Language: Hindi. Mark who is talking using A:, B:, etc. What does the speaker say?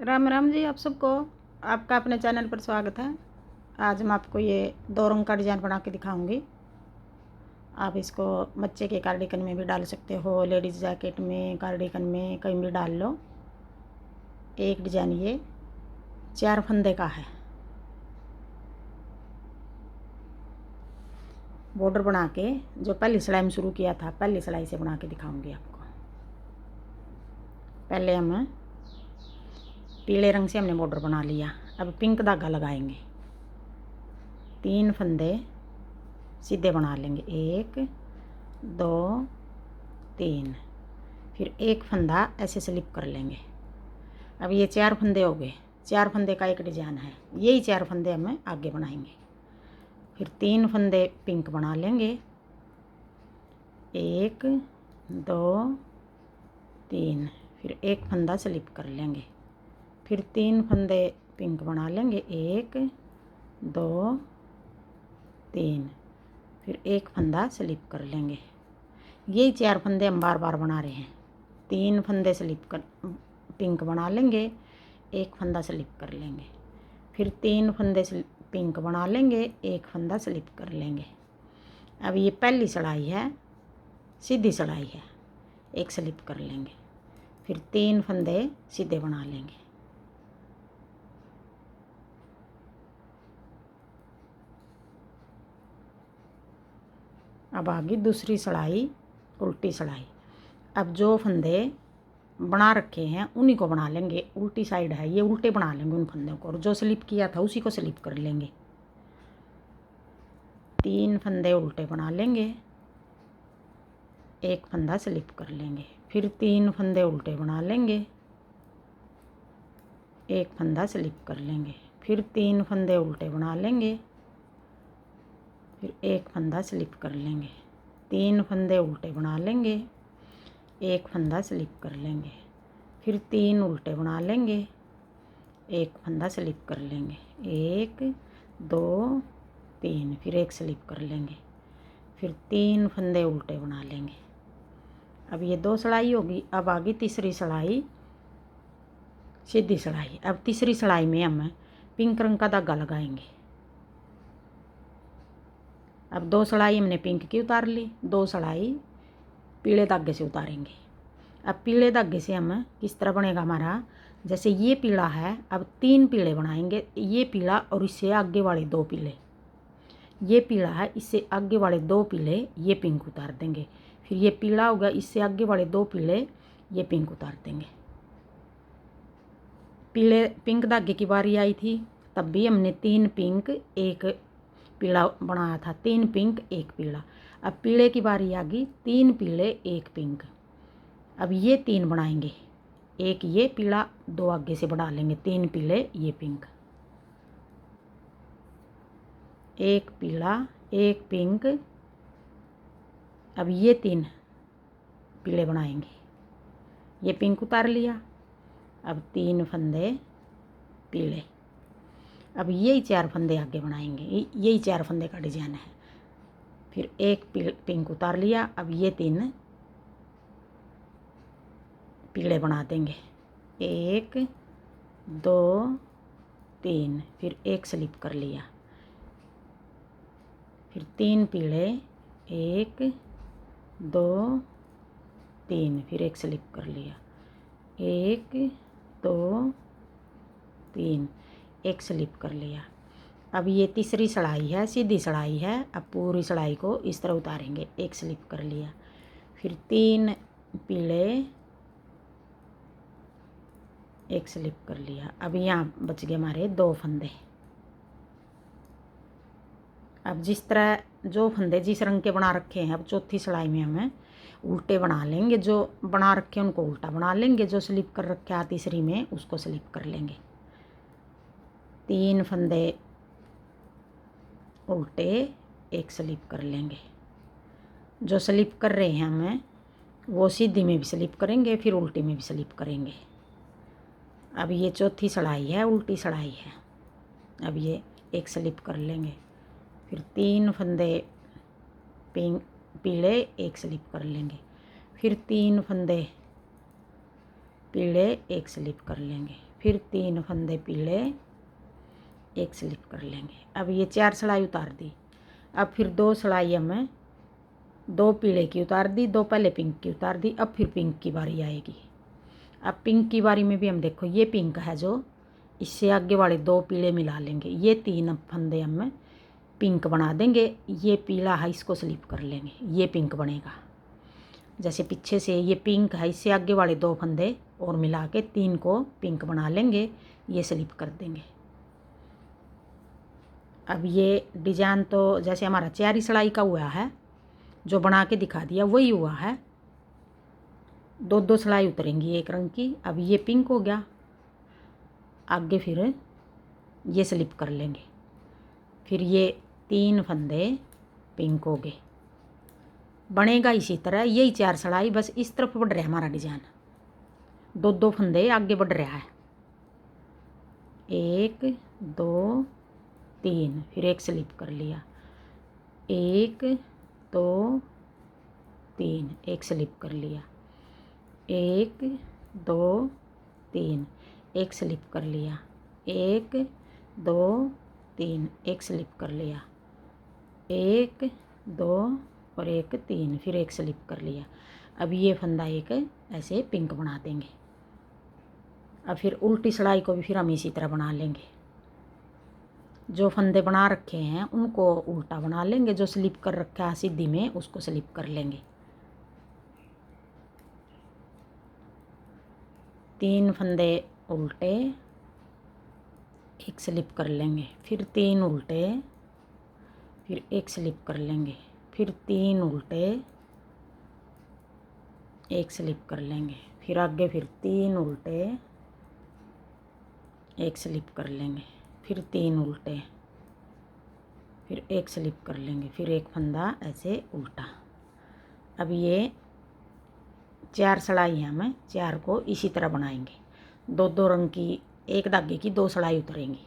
A: राम राम जी, आप सबको। आपका अपने चैनल पर स्वागत है। आज मैं आपको ये 2 रंग का डिज़ाइन बना के दिखाऊंगी। आप इसको बच्चे के कार्डिगन में भी डाल सकते हो, लेडीज़ जैकेट में, कार्डिगन में, कहीं भी डाल लो। एक डिज़ाइन ये 4 फंदे का है। बॉर्डर बना के जो पहली सिलाई में शुरू किया था, पहली सिलाई से बना के दिखाऊंगी आपको। पहले हम पीले रंग से हमने बॉर्डर बना लिया। अब पिंक धागा लगाएंगे। 3 फंदे सीधे बना लेंगे, 1 2 3, फिर एक फंदा ऐसे स्लिप कर लेंगे। अब ये 4 फंदे हो गए। 4 फंदे का एक डिज़ाइन है, यही 4 फंदे हमें आगे बनाएंगे। फिर 3 फंदे पिंक बना लेंगे, 1 2 3, फिर एक फंदा स्लिप कर लेंगे। फिर 3 फंदे पिंक बना लेंगे, 1 2 3, फिर एक फंदा स्लिप कर लेंगे। यही 4 फंदे हम बार बार बना रहे हैं। 3 फंदे स्लिप कर पिंक बना लेंगे, एक फंदा स्लिप कर लेंगे। फिर 3 फंदे पिंक बना लेंगे, एक फंदा स्लिप कर लेंगे। अब ये पहली सिलाई है, सीधी सिलाई है, एक स्लिप कर लेंगे। फिर 3 फंदे सीधे बना लेंगे। अब आगे दूसरी सिलाई, उल्टी सिलाई। अब जो फंदे बना रखे हैं उन्हीं को बना लेंगे। उल्टी साइड है, ये उल्टे बना लेंगे उन फंदों को, और जो स्लिप किया था उसी को स्लिप कर लेंगे। 3 फंदे उल्टे बना लेंगे, एक फंदा स्लिप कर लेंगे। फिर 3 फंदे उल्टे बना लेंगे, एक फंदा स्लिप कर लेंगे। फिर 3 फंदे उल्टे बना लेंगे, फिर एक फंदा स्लिप कर लेंगे। 3 फंदे उल्टे बना लेंगे, एक फंदा स्लिप कर लेंगे। फिर 3 उल्टे बना लेंगे, एक फंदा स्लिप कर लेंगे। 1 2 3, फिर एक स्लिप कर लेंगे। फिर 3 फंदे उल्टे बना लेंगे। अब ये 2 सिलाई होगी। अब आगे तीसरी सिलाई, सीधी सिलाई। अब तीसरी सिलाई में हम पिंक रंग का धागा लगाएंगे। अब 2 सिलाई हमने पिंक की उतार ली, 2 सिलाई पीले धागे से उतारेंगे। अब पीले धागे से हम किस तरह बनेगा हमारा, जैसे ये पीला है, अब 3 पीले बनाएंगे। ये पीला और इससे आगे वाले 2 पीले, ये पीला है, इससे आगे वाले 2 पीले ये पिंक उतार देंगे। फिर ये पीला होगा, इससे आगे वाले 2 पीले ये पिंक उतार देंगे। पीले पिंक धागे की बारी आई थी, तब भी हमने 3 पिंक एक पीला बनाया था। 3 पिंक एक पीला। अब पीले की बारी आ गई, 3 पीले एक पिंक। अब ये 3 बनाएंगे, एक ये पीला, 2 आगे से बढ़ा लेंगे। 3 पीले ये पिंक, एक पीला एक पिंक। अब ये 3 पीले बनाएंगे, ये पिंक उतार लिया। अब 3 फंदे पीले। अब यही 4 फंदे आगे बनाएंगे, यही 4 फंदे का डिजाइन है। फिर एक पिंक उतार लिया। अब ये 3 पीले बना देंगे, 1 2 3, फिर एक स्लिप कर लिया। फिर 3 पीले, 1 2 3, फिर एक स्लिप कर लिया। 1 2 3, एक स्लिप कर लिया। अब ये तीसरी सिलाई है, सीधी सिलाई है। अब पूरी सिलाई को इस तरह उतारेंगे, एक स्लिप कर लिया। फिर 3 पीले, एक स्लिप कर लिया। अब यहाँ बच गए हमारे 2 फंदे। अब जिस तरह जो फंदे जिस रंग के बना रखे हैं, अब चौथी सिलाई में हमें उल्टे बना लेंगे। जो बना रखे हैं उनको उल्टा बना लेंगे, जो स्लिप कर रखे हैं तीसरी में उसको स्लिप कर लेंगे। 3 फंदे उल्टे, एक स्लिप कर लेंगे। जो स्लिप कर रहे हैं हमें वो सीधी में भी स्लिप करेंगे, फिर उल्टी में भी स्लिप करेंगे। अब ये चौथी सिलाई है, उल्टी सिलाई है। अब ये एक स्लिप कर लेंगे। फिर 3 फंदे पिंक पीले, एक स्लिप कर लेंगे। फिर 3 फंदे पीले, एक स्लिप कर लेंगे। फिर 3 फंदे पीले, एक स्लिप कर लेंगे। अब ये 4 सिलाई उतार दी। अब फिर 2 सिलाई हमें 2 पीले की उतार दी, 2 पहले पिंक की उतार दी। अब फिर पिंक की बारी आएगी। अब पिंक की बारी में भी हम देखो ये पिंक है जो, इससे आगे वाले 2 पीले मिला लेंगे। ये 3 फंदे हम पिंक बना देंगे। ये पीला है, इसको स्लिप कर लेंगे, ये पिंक बनेगा। जैसे पीछे से ये पिंक है, इससे आगे वाले 2 फंदे और मिला के 3 को पिंक बना लेंगे, ये स्लिप कर देंगे। अब ये डिजाइन तो जैसे हमारा 4 सिलाई का हुआ है, जो बना के दिखा दिया वही हुआ है। 2-2 सिलाई उतरेंगी एक रंग की। अब ये पिंक हो गया, आगे फिर ये स्लिप कर लेंगे। फिर ये 3 फंदे पिंक हो गए। बनेगा इसी तरह, यही 4 सिलाई, बस इस तरफ बढ़ रहा है हमारा डिजाइन। 2-2 फंदे आगे बढ़ रहा है। 1 2 3, फिर एक स्लिप कर लिया। 1 2 3, एक स्लिप कर लिया। 1 2 3, एक स्लिप कर लिया। 1 2 3, एक स्लिप कर लिया। 1 2 और 1 3, फिर एक स्लिप कर लिया। अब ये फंदा एक ऐसे पिंक बना देंगे। अब फिर उल्टी सिलाई को भी फिर हम इसी तरह बना लेंगे। जो फंदे बना रखे हैं उनको उल्टा बना लेंगे, जो स्लिप कर रखा है सीधी में उसको स्लिप कर लेंगे। 3 फंदे उल्टे, एक स्लिप कर लेंगे। फिर 3 उल्टे, फिर एक स्लिप कर लेंगे। फिर 3 उल्टे, एक स्लिप कर लेंगे। फिर आगे फिर 3 उल्टे, एक स्लिप कर लेंगे। फिर 3 उल्टे, फिर एक स्लिप कर लेंगे। फिर एक फंदा ऐसे उल्टा। अब ये 4 सिलाई हैं, हमें 4 को इसी तरह बनाएंगे। 2-2 रंग की, एक धागे की 2 सिलाई उतरेंगी।